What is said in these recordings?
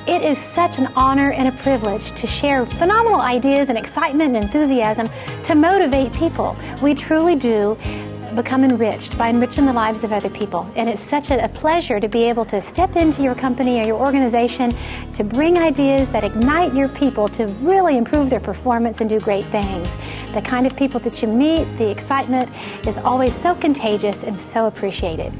It is such an honor and a privilege to share phenomenal ideas and excitement and enthusiasm to motivate people. We truly do become enriched by enriching the lives of other people. And it's such a pleasure to be able to step into your company or your organization to bring ideas that ignite your people to really improve their performance and do great things. The kind of people that you meet, the excitement is always so contagious and so appreciated.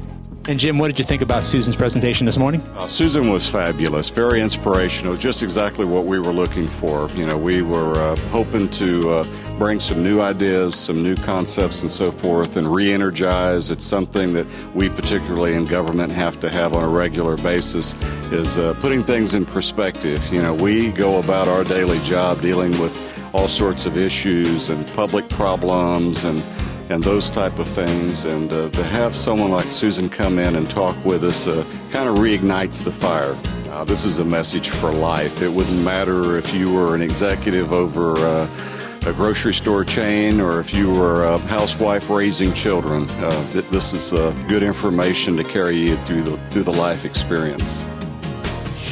And Jim, what did you think about Susan's presentation this morning? Susan was fabulous, very inspirational, just exactly what we were looking for. You know, we were hoping to bring some new ideas, some new concepts and so forth, and re-energize. It's something that we, particularly in government, have to have on a regular basis, is putting things in perspective. You know, we go about our daily job dealing with all sorts of issues and public problems and those type of things, and to have someone like Susan come in and talk with us kind of reignites the fire. This is a message for life. It wouldn't matter if you were an executive over a grocery store chain or if you were a housewife raising children. This is good information to carry you through the life experience.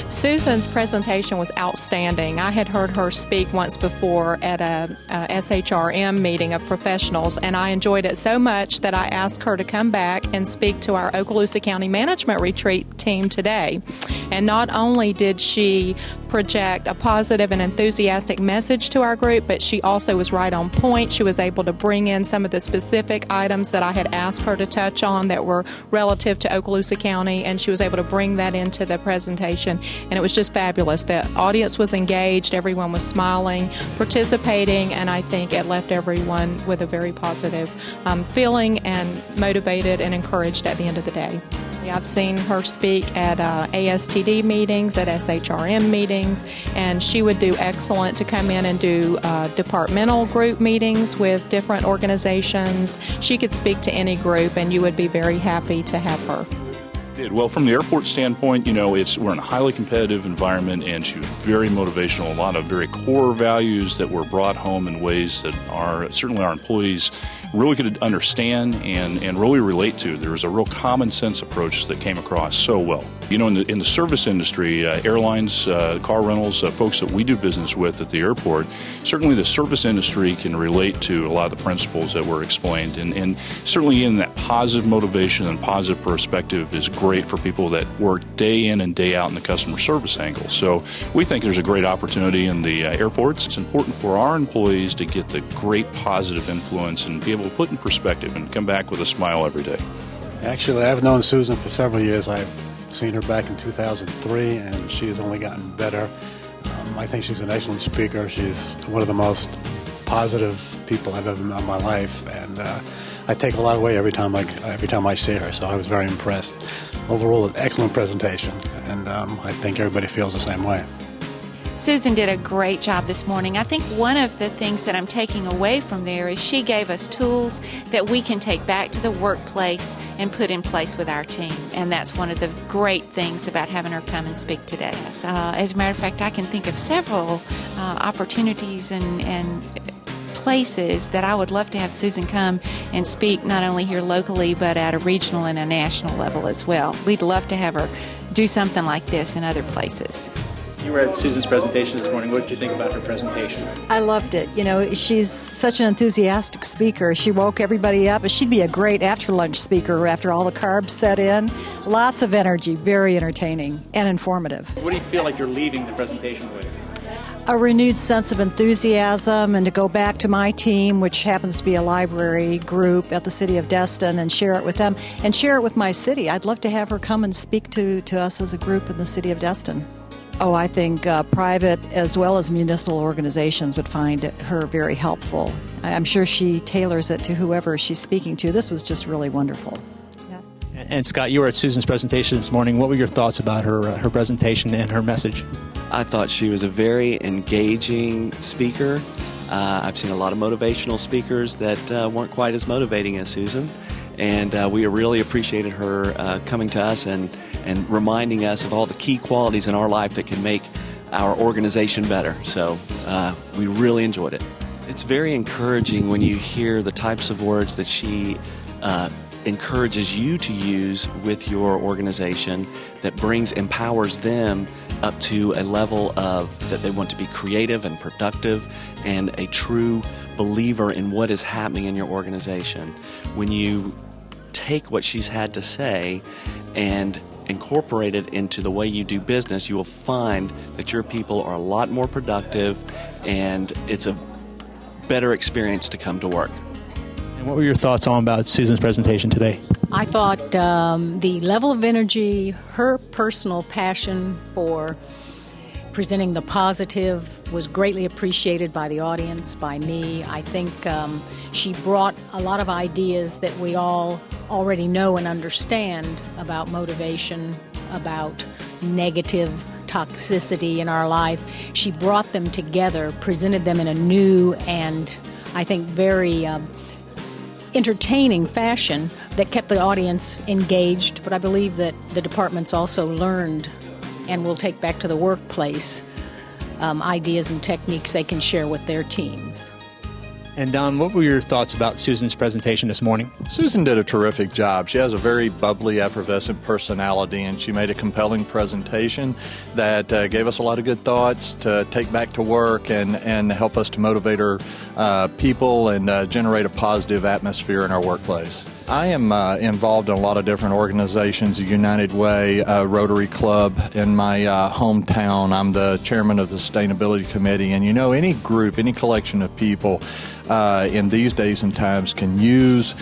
Susan's presentation was outstanding. I had heard her speak once before at a SHRM meeting of professionals, and I enjoyed it so much that I asked her to come back and speak to our Okaloosa County Management Retreat team today. And not only did she project a positive and enthusiastic message to our group, but she also was right on point. She was able to bring in some of the specific items that I had asked her to touch on that were relative to Okaloosa County, and she was able to bring that into the presentation. And it was just fabulous. The audience was engaged, everyone was smiling, participating, and I think it left everyone with a very positive feeling and motivated and encouraged at the end of the day. I've seen her speak at ASTD meetings, at SHRM meetings, and she would do excellent to come in and do departmental group meetings with different organizations. She could speak to any group, and you would be very happy to have her. Well, from the airport standpoint, you know, we're in a highly competitive environment, and she was very motivational. A lot of very core values that were brought home in ways that certainly our employees really could understand and really relate to. There was a real common sense approach that came across so well. You know, in the service industry, airlines, car rentals, folks that we do business with at the airport, certainly the service industry can relate to a lot of the principles that were explained, and certainly in that positive motivation and positive perspective is great for people that work day in and day out in the customer service angle. So we think there's a great opportunity in the airports. It's important for our employees to get the great positive influence and be able to put in perspective and come back with a smile every day. Actually, I've known Susan for several years. I've seen her back in 2003, and she has only gotten better. I think she's an excellent speaker. She's one of the most positive people I've ever met in my life, and I take a lot away every time I see her. So I was very impressed. Overall, an excellent presentation, and I think everybody feels the same way. Susan did a great job this morning. I think one of the things that I'm taking away from there is she gave us tools that we can take back to the workplace and put in place with our team. And that's one of the great things about having her come and speak today. As a matter of fact, I can think of several opportunities and places that I would love to have Susan come and speak, not only here locally, but at a regional and a national level as well. We'd love to have her do something like this in other places. You were at Susan's presentation this morning. What did you think about her presentation? I loved it. You know, she's such an enthusiastic speaker. She woke everybody up. She'd be a great after-lunch speaker after all the carbs set in. Lots of energy, very entertaining and informative. What do you feel like you're leaving the presentation with? A renewed sense of enthusiasm, and to go back to my team, which happens to be a library group at the City of Destin, and share it with them and share it with my city. I'd love to have her come and speak to us as a group in the City of Destin. Oh, I think private as well as municipal organizations would find her very helpful. I'm sure she tailors it to whoever she's speaking to. This was just really wonderful. Yeah. And Scott, you were at Susan's presentation this morning. What were your thoughts about her presentation and her message? I thought she was a very engaging speaker. I've seen a lot of motivational speakers that weren't quite as motivating as Susan. And we really appreciated her coming to us and reminding us of all the key qualities in our life that can make our organization better. So we really enjoyed it. It's very encouraging when you hear the types of words that she encourages you to use with your organization that empowers them up to a level of that they want to be creative and productive and a true believer in what is happening in your organization. When you take what she's had to say and incorporate it into the way you do business, you will find that your people are a lot more productive and it's a better experience to come to work. And what were your thoughts on about Susan's presentation today? I thought the level of energy, her personal passion for presenting the positive was greatly appreciated by the audience, by me. I think she brought a lot of ideas that we all already know and understand about motivation, about negative toxicity in our life. She brought them together, presented them in a new and I think very entertaining fashion that kept the audience engaged, but I believe that the departments also learned and will take back to the workplace ideas and techniques they can share with their teams. And Don, what were your thoughts about Susan's presentation this morning? Susan did a terrific job. She has a very bubbly, effervescent personality, and she made a compelling presentation that gave us a lot of good thoughts to take back to work and help us to motivate our people and generate a positive atmosphere in our workplace. I am involved in a lot of different organizations, the United Way, Rotary Club in my hometown. I'm the chairman of the Sustainability Committee, and you know, any group, any collection of people in these days and times can use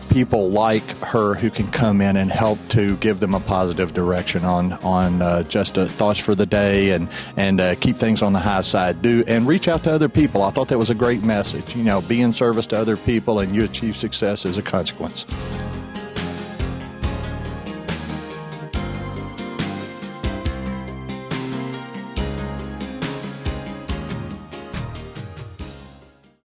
people like her who can come in and help to give them a positive direction on just thoughts for the day and keep things on the high side. And reach out to other people. I thought that was a great message. You know, be in service to other people and you achieve success as a consequence.